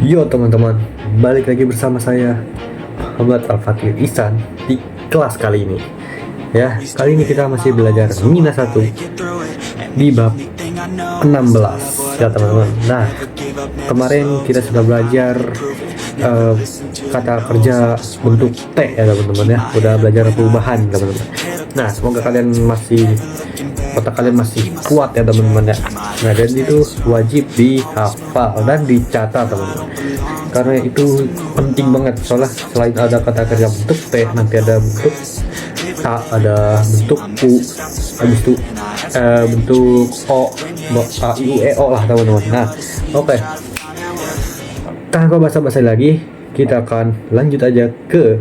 Yo teman-teman, balik lagi bersama saya Muhammad Al-Fakir Ihsan di kelas kali ini. Ya, kali ini kita masih belajar Mina 1 di bab 16 ya teman-teman. Nah, kemarin kita sudah belajar kata kerja bentuk T ya teman-teman ya. Udah belajar perubahan teman-teman. Nah, semoga otak kalian masih kuat ya teman-teman ya. Nah, dan itu wajib dihafal dan dicatat teman-teman, karena itu penting banget. Soalnya selain ada kata kerja bentuk T, nanti ada bentuk K, ada bentuk U, habis itu bentuk O, A, I, U, E, O lah teman-teman. Nah, oke, tanpa basa-basi lagi, kita akan lanjut aja ke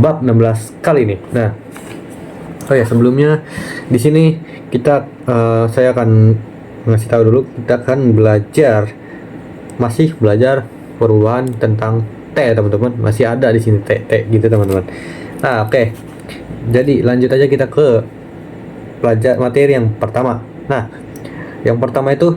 bab 16 kali ini. Nah, oh ya, sebelumnya di sini saya akan ngasih tahu dulu, kita akan masih belajar perubahan tentang T teman-teman. Masih ada di sini T gitu teman-teman. Nah, oke. Jadi lanjut aja kita ke pelajar materi yang pertama. Nah, yang pertama itu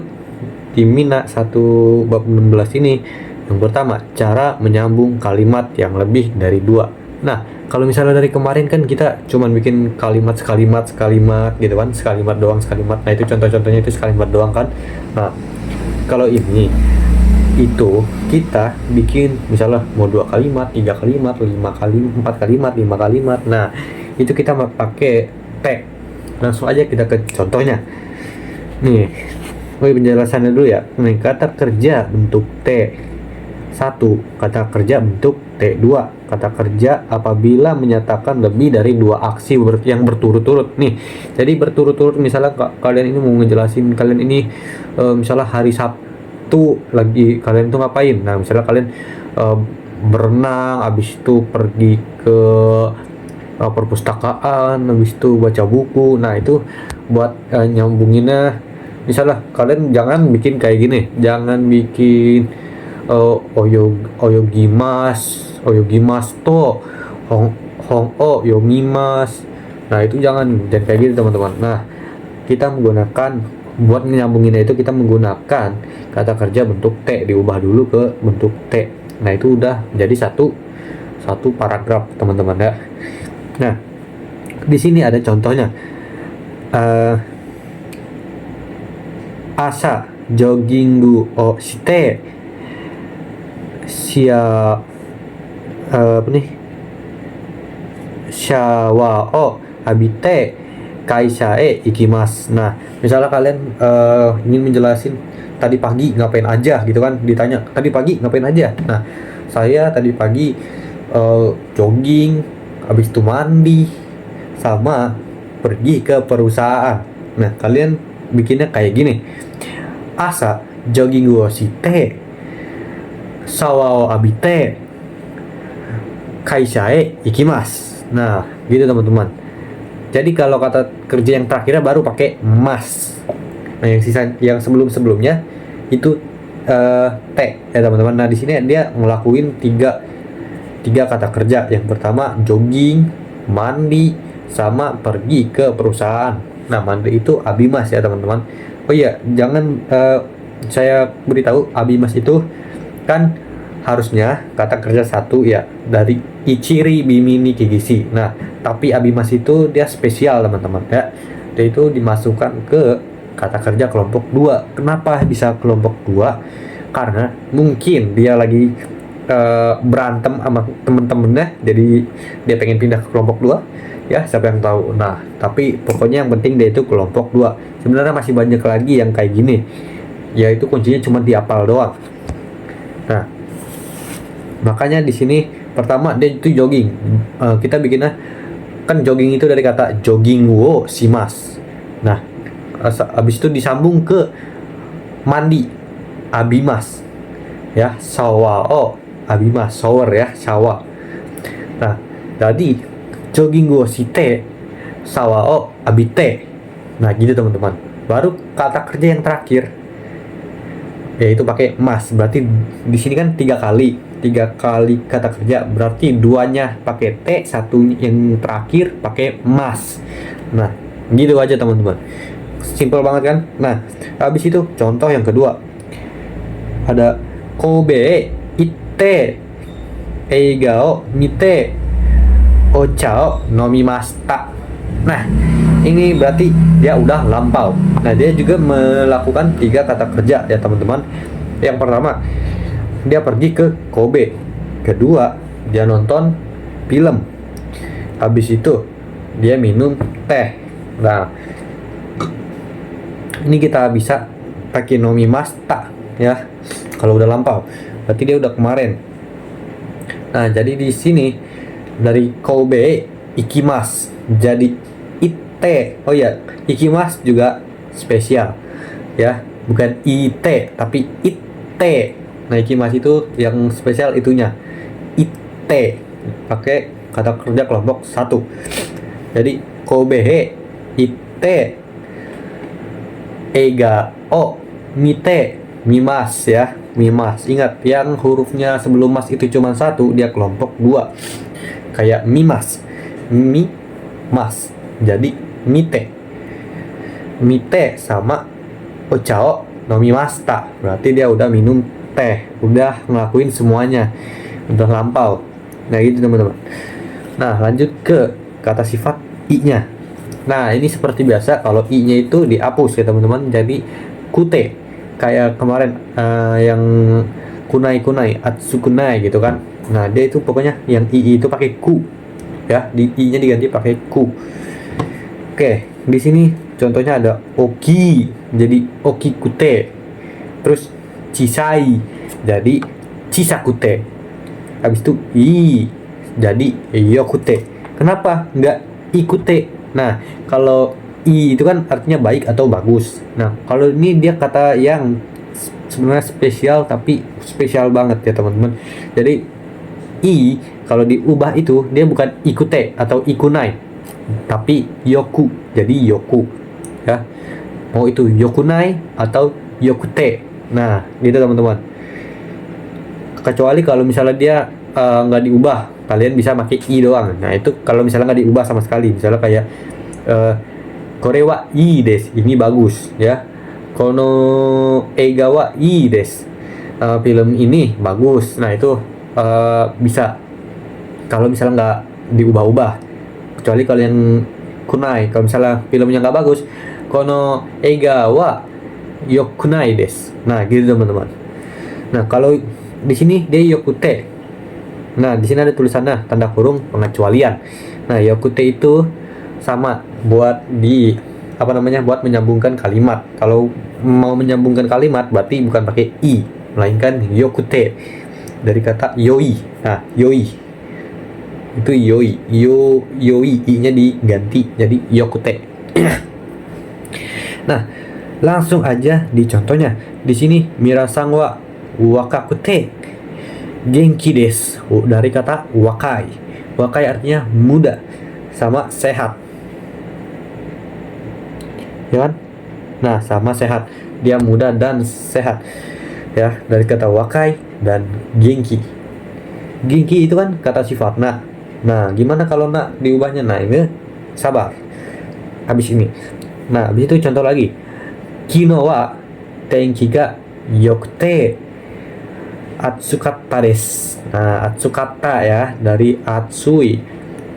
di Mina 1 bab 16 ini, yang pertama, cara menyambung kalimat yang lebih dari dua. Nah, kalau misalnya dari kemarin kan kita cuman bikin kalimat sekalimat gitu kan, sekalimat doang sekalimat. Nah, itu contoh-contohnya itu sekalimat doang kan. Nah, kalau ini itu kita bikin misalnya mau 2 kalimat, 3 kalimat, 5 kalimat, 4 kalimat, 5 kalimat. Nah, itu kita pakai T. Langsung aja kita ke contohnya. Nih, penjelasannya dulu ya. Nih, kata kerja bentuk T1, kata kerja bentuk T2, kata kerja apabila menyatakan lebih dari 2 aksi yang berturut-turut. Nih, jadi berturut-turut, misalnya kalian ini mau ngejelasin kalian ini misalnya hari Sabtu lagi kalian tuh ngapain. Nah, misalnya kalian berenang, habis itu pergi ke perpustakaan, habis itu baca buku. Nah, itu buat nyambunginnya. Misalnya kalian jangan bikin kayak gini, jangan bikin oyogimas to hong hong o yomimas. Nah, itu jangan kayak gitu teman-teman. Nah, kita menggunakan buat nyambunginnya itu kita menggunakan kata kerja bentuk T, diubah dulu ke bentuk T. Nah, itu udah jadi satu paragraf teman-teman ya. Nah, di sini ada contohnya. Asa jogginggu o shite apa nih? Shawa o abite kaisha e ikimasu. Nah, misalnya kalian ingin menjelasin tadi pagi ngapain aja gitu kan, ditanya tadi pagi ngapain aja. Nah, saya tadi pagi jogging, habis itu mandi, sama pergi ke perusahaan. Nah, kalian bikinnya kayak gini. Asa jogging wo shite sawa o abite kaisha e ikimasu. Nah, gitu teman-teman. Jadi kalau kata kerja yang terakhirnya baru pakai mas. Nah, yang sebelum-sebelumnya itu T ya teman-teman. Nah, di sini dia ngelakuin tiga kata kerja. Yang pertama jogging, mandi, sama pergi ke perusahaan. Nah, mandi itu abimas ya teman-teman. Oh iya, jangan saya beritahu, abimas itu kan harusnya kata kerja satu ya, dari ichiri bimini kigisi. Nah, tapi abimas itu dia spesial teman-teman ya. Dia itu dimasukkan ke kata kerja kelompok 2. Kenapa bisa kelompok 2? Karena mungkin dia lagi berantem sama temen-temennya, jadi dia pengen pindah ke kelompok 2 ya, siapa yang tahu. Nah, tapi pokoknya yang penting dia itu kelompok 2. Sebenarnya masih banyak lagi yang kayak gini, yaitu kuncinya cuma diapal doang. Nah, makanya di sini pertama dia itu jogging. Kita bikinnya kan jogging itu dari kata jogging wo shimasu. Nah, habis itu disambung ke mandi abimas ya, sawa o abimas, shower ya, shower. Nah, jadi jogging wo shite sawa o abite. Nah, gitu teman-teman. Baru kata kerja yang terakhir yaitu pakai mas. Berarti di sini kan 3 kali kata kerja, berarti 2-nya pakai T, 1 yang terakhir pakai mas. Nah, gitu aja teman-teman. Simple banget kan. Nah, habis itu contoh yang kedua, ada Kobe itte eigao mite ochao nomimashita. Nah, ini berarti dia udah lampau. Nah, dia juga melakukan 3 kata kerja ya teman-teman. Yang pertama, dia pergi ke Kobe. Kedua, dia nonton film. Habis itu, dia minum teh. Nah, ini kita bisa pakai nomimashita ya. Kalau udah lampau, berarti dia udah kemarin. Nah, jadi di sini dari Kobe ikimas jadi ite. Oh ya, ikimas juga spesial ya, bukan ite tapi ite. Nah, ikimas itu yang spesial itunya ite, pakai kata kerja kelompok 1. Jadi Kobe ite eiga o mite mimas ya, mimas. Ingat, yang hurufnya sebelum mas itu cuma 1, dia kelompok 2. Kayak mimas, mas. Jadi mite. Mite sama ochao nomimashita. Berarti dia udah minum teh, udah ngelakuin semuanya, udah lampau. Nah, gitu teman-teman. Nah, lanjut ke kata sifat i-nya. Nah, ini seperti biasa, kalau i-nya itu dihapus ya teman-teman, jadi kute. Kayak kemarin yang kunai atsukunai gitu kan. Nah, dia itu pokoknya yang i itu pakai ku ya, di i-nya diganti pakai ku. Oke, di sini contohnya ada oki, jadi oki kute. Terus chisai, jadi chisakute. Habis itu i, jadi yokute. Kenapa nggak ikute? Nah, kalau i itu kan artinya baik atau bagus. Nah, kalau ini dia kata yang sebenarnya spesial, tapi spesial banget ya teman-teman. Jadi i kalau diubah itu dia bukan ikute atau ikunai, tapi yoku. Jadi yoku ya. Mau itu yokunai atau yokute. Nah, gitu teman-teman. Kecuali kalau misalnya dia nggak diubah, kalian bisa pakai i doang. Nah, itu kalau misalnya nggak diubah sama sekali, misalnya kayak kore wa ii desu, ini bagus ya. Kono eiga wa ii desu, film ini bagus. Nah, itu bisa kalau misalnya nggak diubah-ubah. Kecuali kalau yang kunai, kalau misalnya filmnya nggak bagus, kono eiga wa yokunai desu. Nah, gitu teman-teman. Nah, kalau di sini dia yokute. Nah, di sini ada tulisannya tanda kurung pengecualian. Nah, yokute itu sama buat buat menyambungkan kalimat. Kalau mau menyambungkan kalimat berarti bukan pakai i, melainkan yokute dari kata yoi. Nah, yoi itu yoi, yoi, i-nya diganti jadi yokute. Nah, langsung aja di contohnya. Di sini mirasang wa wakakute genki desu, dari kata wakai. Wakai artinya muda sama sehat, ya kan? Nah, sama sehat, dia muda dan sehat ya, dari kata wakai dan genki. Genki itu kan kata sifat. Nah, gimana kalau diubahnya? Nah, ini sabar habis ini. Nah, habis itu contoh lagi. Kino wa tenki ga yokute atsukatta desu. Nah, atsukatta ya, dari atsui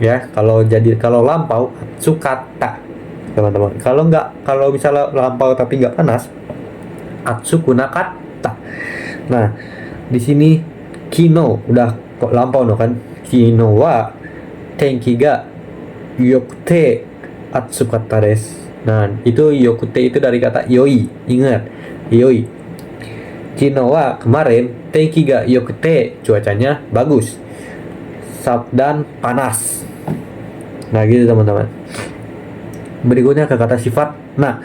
ya. Kalau lampau atsukatta teman-teman. Kalau misalnya lampau tapi nggak panas, atsukunakatta. Nah, di sini kino udah kok lampau no kan. Kino wa tenki ga yokute atsukatta desu. Nah, itu yokute itu dari kata yoi. Ingat, yoi. Kino wa kemarin, tenki ga yokute, cuacanya bagus dan panas. Nah, gitu teman-teman. Berikutnya ke kata sifat. Nah,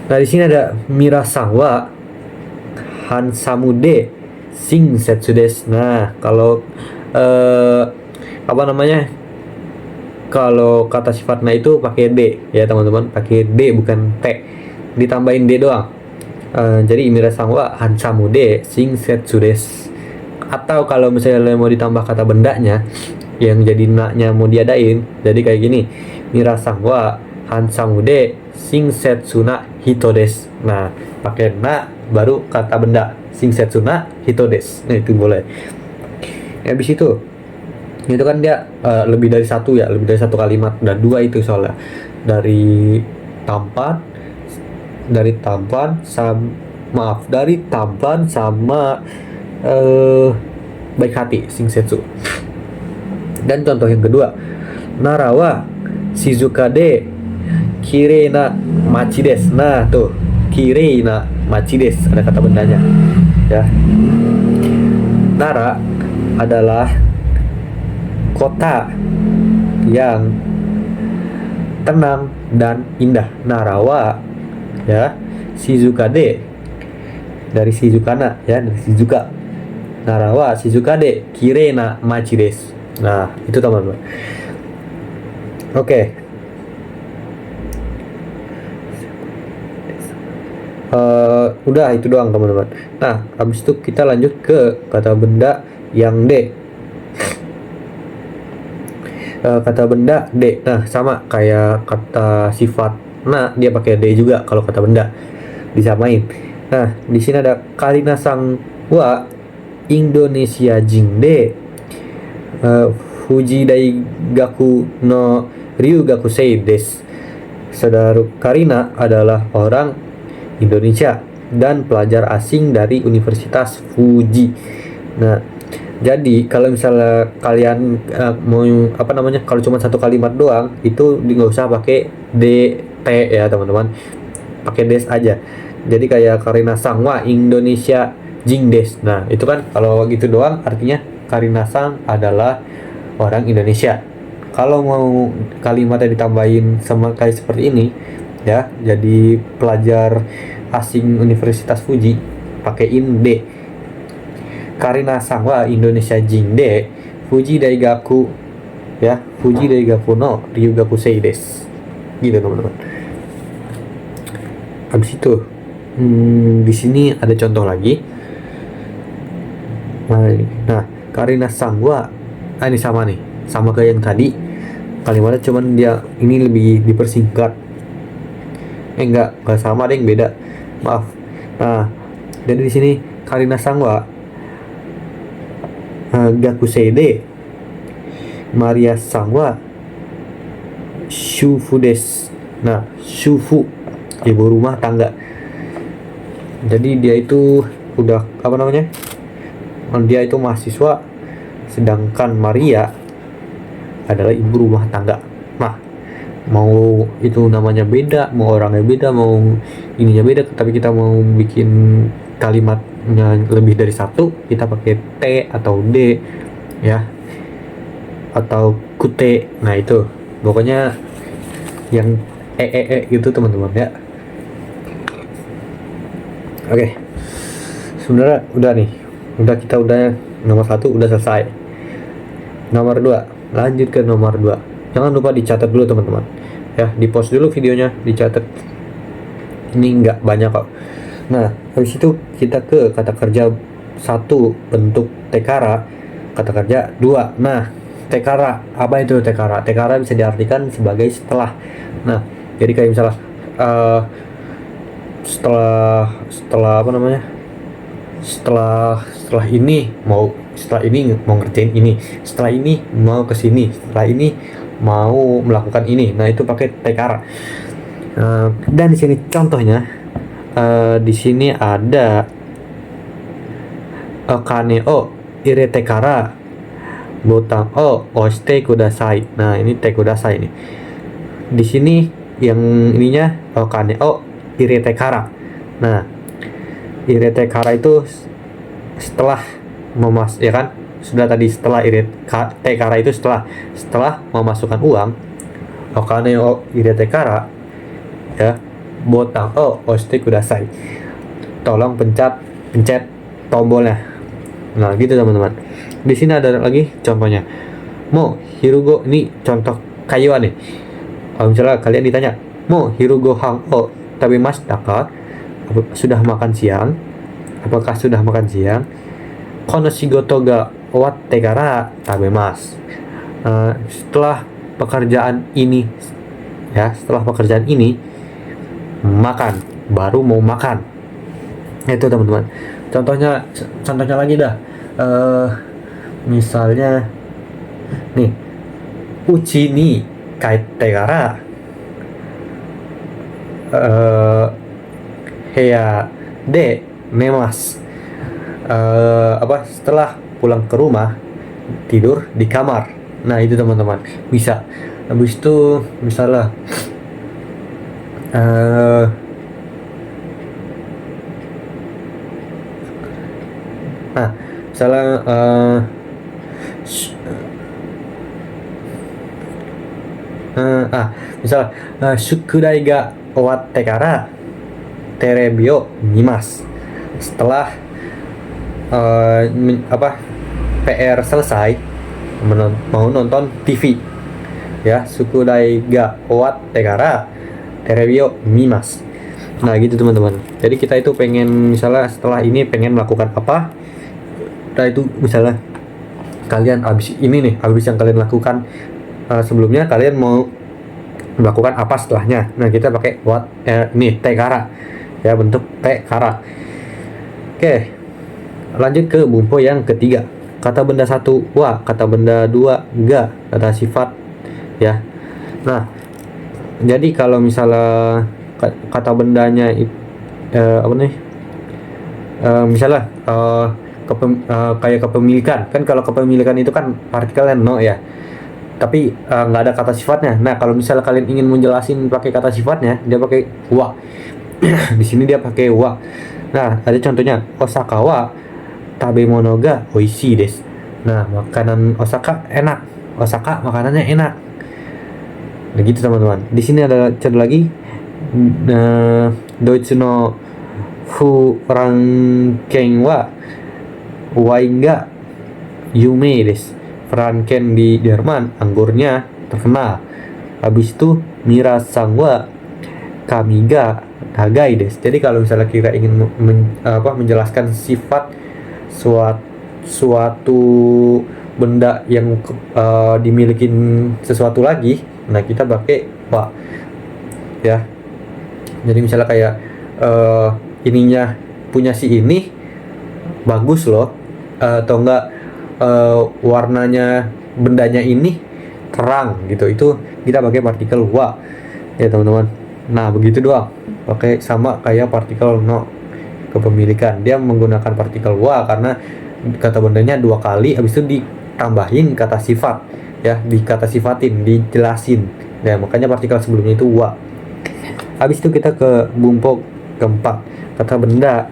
di sini ada mirasang wa hansamu de shinsetsu desu. Nah, kalau kalau kata sifatnya itu pakai d ya teman-teman, pakai d bukan t, ditambahin d doang. Jadi mirasang wa hansamu de shinsetsu desu. Atau kalau misalnya mau ditambah kata bendanya yang jadi na-nya mau diadain, jadi kayak gini. Mirasang wa hansamu de shinsetsu na hito desu. Nah, pakai na baru kata benda Shinsetsu na hito desu. Nah, itu boleh. Habis itu kan dia lebih dari satu ya, lebih dari satu kalimat, dan dua itu soalnya dari tampan, dari tampan sama baik hati, Shinsetsu. Dan contoh yang kedua, Narawa Shizuka de Kirei na machi desu. Nah tuh, Kirei na machi desu, ada kata bendanya ya. Nara adalah kota yang tenang dan indah. Narawa ya. Shizuka de dari Shizukana ya, dari Shizuka. Narawa Shizuka de Kirei na machi desu. Nah, itu teman-teman. Oke. Udah itu doang teman-teman. Nah, habis itu kita lanjut ke kata benda yang D. Kata benda D. Nah, sama kayak kata sifat. Nah, dia pakai D juga kalau kata benda. Disamain. Nah, di sini ada Karina sang wa Indonesia jin de Fuji Daigaku no Ryugakusei desu. Saudara Karina adalah orang Indonesia dan pelajar asing dari Universitas Fuji. Nah, jadi kalau misalnya kalian mau kalau cuma satu kalimat doang, itu nggak usah pakai DT ya teman-teman, pakai des aja. Jadi kayak Karina Sangwa Indonesia Jing des. Nah, itu kan kalau gitu doang artinya Karina Sang adalah orang Indonesia. Kalau mau kalimatnya ditambahin sama kayak seperti ini ya, jadi pelajar asing Universitas Fuji, pakaiin D. Karina Sangwa Indonesia Jing de Fuji Daigaku ya, Fuji Daigaku no Ryugakusei desu. Gitu teman-teman. Habis itu di sini ada contoh lagi. Nah, Karina Sangwa ini sama nih, sama kayak yang tadi. Kalimatnya cuman dia ini lebih dipersingkat. Enggak sama, ada yang beda. Maaf. Nah, jadi di sini Karina Sangwa Gakusei de Maria Sangwa Shufu des. Nah, Shufu ibu rumah tangga. Jadi dia itu udah dia itu mahasiswa, sedangkan Maria adalah ibu rumah tangga. Nah, mau itu namanya beda, mau orangnya beda, mau ininya beda, tapi kita mau bikin kalimatnya lebih dari satu, kita pakai T atau D ya, atau kute. Nah, itu pokoknya yang gitu teman-teman ya. Oke. Sebenarnya kita udah nomor 1 udah selesai. Nomor 2, lanjut ke nomor 2. Jangan lupa dicatat dulu teman-teman ya, di post dulu videonya, dicatat. Ini nggak banyak kok. Nah, habis itu kita ke kata kerja 1 bentuk tekara, kata kerja 2. Nah, tekara, apa itu tekara? Tekara bisa diartikan sebagai setelah. Nah, jadi kayak misalnya setelah ini mau ngerjain ini, setelah ini mau kesini, setelah ini mau melakukan ini. Nah, itu pakai tekara. Dan di sini contohnya, di sini ada kane o ire tekara botang o oshite kudasai. Nah, ini te kudasai nih. Di sini yang ininya kane o ire tekara. Nah, ire tekara itu setelah ya kan, sudah tadi setelah ire tekara itu setelah memasukkan uang. Okane o ire tekara ya, botang o oshite kudasai. Tolong pencet tombolnya. Nah, gitu teman-teman. Di sini ada lagi contohnya. Mo hirugo, ini contoh kayuan nih. Kalau misalnya kalian ditanya, "Mo hirugo hang o tabemashita ka?" Sudah makan siang? Apakah sudah makan siang? Kono shigoto ga owatte kara tabemasu. Setelah pekerjaan ini makan, baru mau makan. Itu teman-teman. Contohnya lagi dah. Misalnya nih, uchi ni kaete kara heya de nemasu. Setelah pulang ke rumah tidur di kamar. Nah itu teman-teman, bisa. Habis itu misalnya nah misalnya misal shukurai ga owatte kara terebi o mimasu. Setelah PR selesai, mau nonton TV ya, shukurai ga owatte kara terebi o mimasu. Nah gitu teman-teman, jadi kita itu pengen misalnya setelah ini pengen melakukan apa, nah itu misalnya kalian habis yang kalian lakukan sebelumnya, kalian mau melakukan apa setelahnya. Nah kita pakai ini te kara ya, bentuk te kara. Oke, lanjut ke bumpo yang ketiga. Kata benda 1 wa, kata benda 2 ga, kata sifat ya. Nah jadi kalau misalnya kata bendanya misalnya kayak kepemilikan, kan kalau kepemilikan itu kan partikelnya no ya, tapi nggak ada kata sifatnya. Nah kalau misalnya kalian ingin menjelasin pakai kata sifatnya, dia pakai wa. Di sini dia pakai wa. Nah ada contohnya, Osaka wa tabemono ga oishii desu. Nah makanan Osaka enak, Osaka makanannya enak. Nah gitu teman-teman. Di sini ada contoh lagi, Doitsu no Furanken wa wain ga yume desu. Franken di Jerman anggurnya terkenal. Habis itu Mirasan wa kami ga nagai desu. Jadi kalau misalnya kita ingin menjelaskan sifat suatu benda yang dimiliki sesuatu lagi, nah kita pakai wa ya. Jadi misalnya kayak ininya punya si ini bagus loh, atau enggak warnanya bendanya ini terang gitu, itu kita pakai partikel wa ya teman-teman. Nah begitu doang, pakai sama kayak partikel no, kepemilikan. Dia menggunakan partikel wa karena kata bendanya 2 kali, habis itu ditambahin kata sifat ya, dikata sifatin, dijelasin ya, makanya partikel sebelumnya itu wa. Habis itu kita ke bumpo keempat, kata benda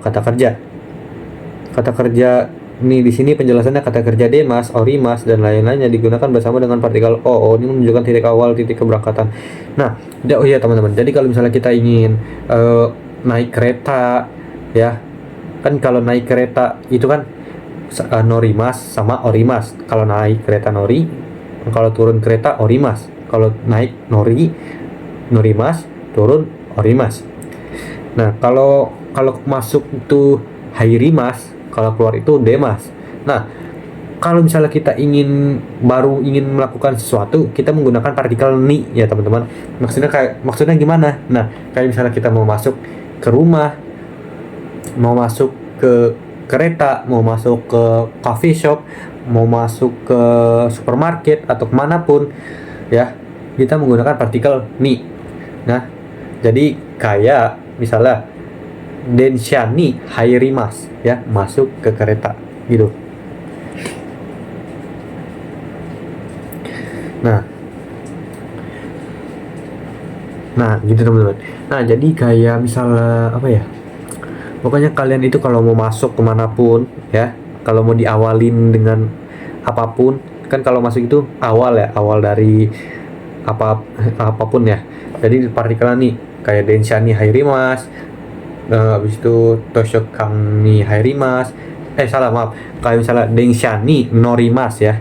kata kerja. Kata kerja ini di sini penjelasannya, kata kerja demas, orimas dan lain-lainnya digunakan bersama dengan partikel o. Ini menunjukkan titik awal, titik keberangkatan. Nah, oh iya teman-teman. Jadi kalau misalnya kita ingin naik kereta ya, kan kalau naik kereta itu kan norimas sama orimas. Kalau naik kereta nori, kalau turun kereta orimas. Kalau naik norimas, turun orimas. Nah, kalau masuk itu hairimas, kalau keluar itu demas. Nah, kalau misalnya kita ingin melakukan sesuatu, kita menggunakan partikel ni ya teman-teman. Maksudnya gimana? Nah, kayak misalnya kita mau masuk ke rumah, mau masuk ke kereta, mau masuk ke coffee shop, mau masuk ke supermarket atau kemanapun ya, kita menggunakan partikel ni. Nah jadi kayak misalnya densha ni hairimasu ya, masuk ke kereta gitu. Nah gitu teman-teman. Nah jadi kayak misalnya apa ya, pokoknya kalian itu kalau mau masuk kemanapun ya, kalau mau diawalin dengan apapun, kan kalau masuk itu awal dari apapun ya. Jadi partikelnya nih kayak densha ni hairimasu, habis itu toshokan ni hairimasu, kayak misalnya densha ni norimasu ya,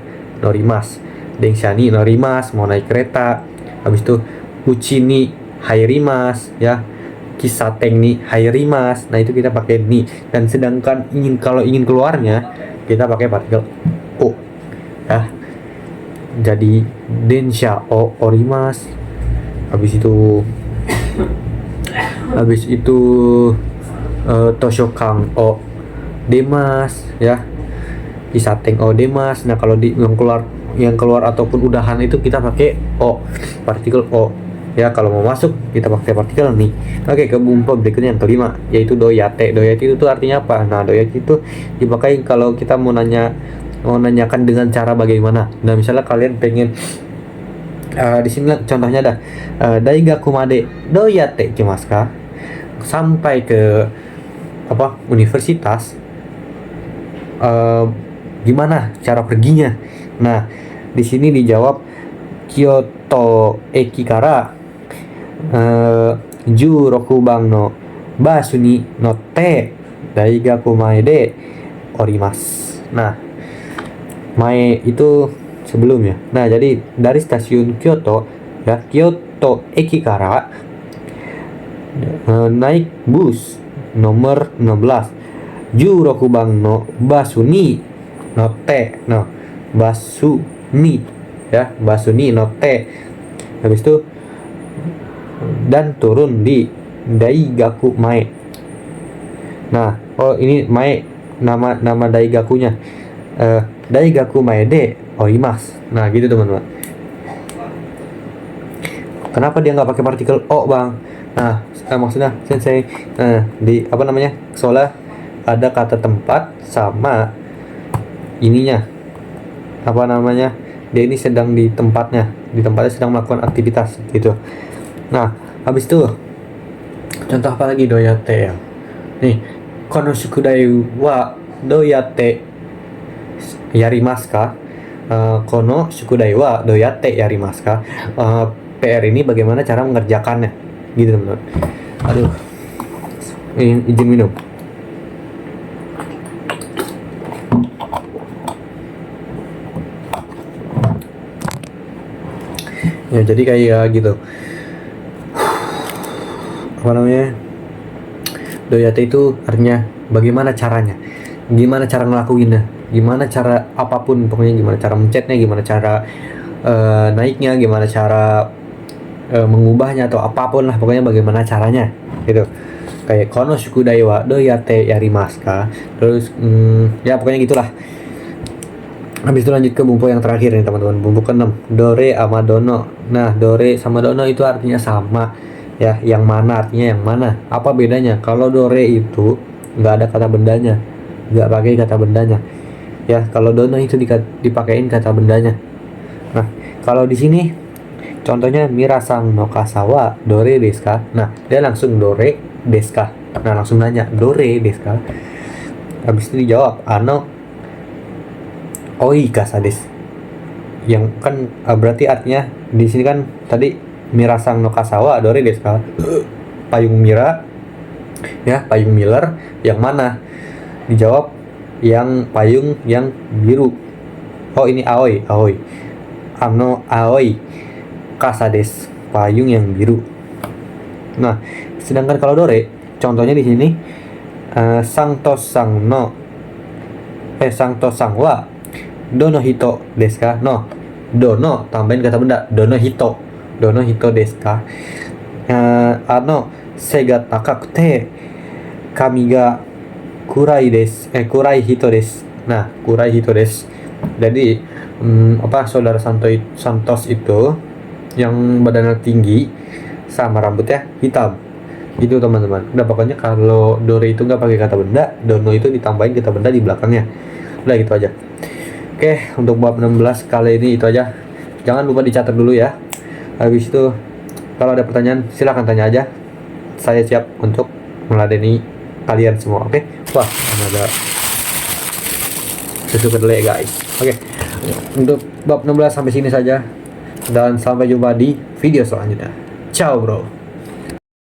densha ni norimasu, mau naik kereta. Habis itu uchi ni hairimasu ya, kisaten ni hairimasu. Nah itu kita pakai ni. Dan sedangkan kalau ingin keluarnya, kita pakai partikel o ya. Jadi densha o orimasu. Habis itu Toshokang o demas ya, Isateng o demas. Nah kalau di yang keluar ataupun udahan itu kita pakai o, partikel o ya. Kalau mau masuk kita pakai partikel nih. Oke, ke bumpa berikutnya yang kelima, yaitu doyate. Doyate itu tuh artinya apa? Nah doyate itu dipakai kalau kita mau nanyakan dengan cara bagaimana. Nah misalnya kalian pengen di sini contohnya ada daigaku made doyate ikimasu ka, sampai ke universitas, gimana cara perginya. Nah di sini dijawab Kyoto eki kara 16番のバスに乗って大学前でorimasu. Nah, mae itu sebelumnya. Nah, jadi dari stasiun Kyoto ya, Kyoto eki kara naik bus nomor 16 16番のバスに乗ってno basu ni ya, basu ni notte. Habis itu dan turun di Daigaku Mae. Nah, oh ini Mae nama Daigakunya. Daigaku Mae de orimasu. Nah, gitu teman-teman. Kenapa dia nggak pakai partikel o, Bang? Nah, maksudnya sensei di soalnya ada kata tempat sama ininya. Dia ini sedang di tempatnya sedang melakukan aktivitas gitu. Nah, habis itu contoh apa lagi doyate ya. Nih, kono shukudai wa doyate yarimasu ka? Kono shukudai wa doyate yarimasu ka? PR ini bagaimana cara mengerjakannya gitu teman-teman. Aduh, izin minum. Ya jadi kayak gitu. Doyate itu artinya bagaimana caranya, gimana cara ngelakuinnya, gimana cara apapun, pokoknya gimana cara mencetnya, gimana cara naiknya, gimana cara mengubahnya atau apapun lah, pokoknya bagaimana caranya gitu. Kayak kono shukudai wa doyate yarimasu ka, terus ya pokoknya gitulah. Habis itu lanjut ke bumbu yang terakhir nih teman-teman, bumbu ke-6, dore sama dono. Nah, dore sama dono itu artinya sama ya, yang mana artinya yang mana. Apa bedanya? Kalau dore itu nggak ada kata bendanya, nggak pakai kata bendanya ya. Kalau dono itu dipakein kata bendanya. Nah, kalau di sini contohnya mirasang no kasawa dore desu ka. Nah, dia langsung dore desu ka. Nah, langsung nanya dore desu ka. Habis itu dijawab oi kasa desu. Yang kan berarti artinya di sini kan tadi mirasang no kasawa dore desu ka, payung mira ya, payung Miller yang mana. Dijawab yang payung yang biru. Oh, ini aoi aoi kasa desu, payung yang biru. Nah, sedangkan kalau dore contohnya di sini sang tosang wa dono hito desu ka. No, dono tambahin kata benda dono hito desu ka. Sei ga takakute kami ga kurai hito desu. Nah, kurai hito desu. Jadi saudara Santos itu yang badannya tinggi sama rambutnya hitam gitu teman-teman. Udah, pokoknya kalau dore itu nggak pakai kata benda, dono itu ditambahin kata benda di belakangnya. Udah gitu aja. Oke, untuk bab 16 kali ini itu aja. Jangan lupa dicatat dulu ya. Habis itu kalau ada pertanyaan silahkan tanya aja. Saya siap untuk meladeni kalian semua. Oke. Wah, ada susu kedelai guys. Oke. Untuk bab 16 sampai sini saja. Dan sampai jumpa di video selanjutnya. Ciao bro.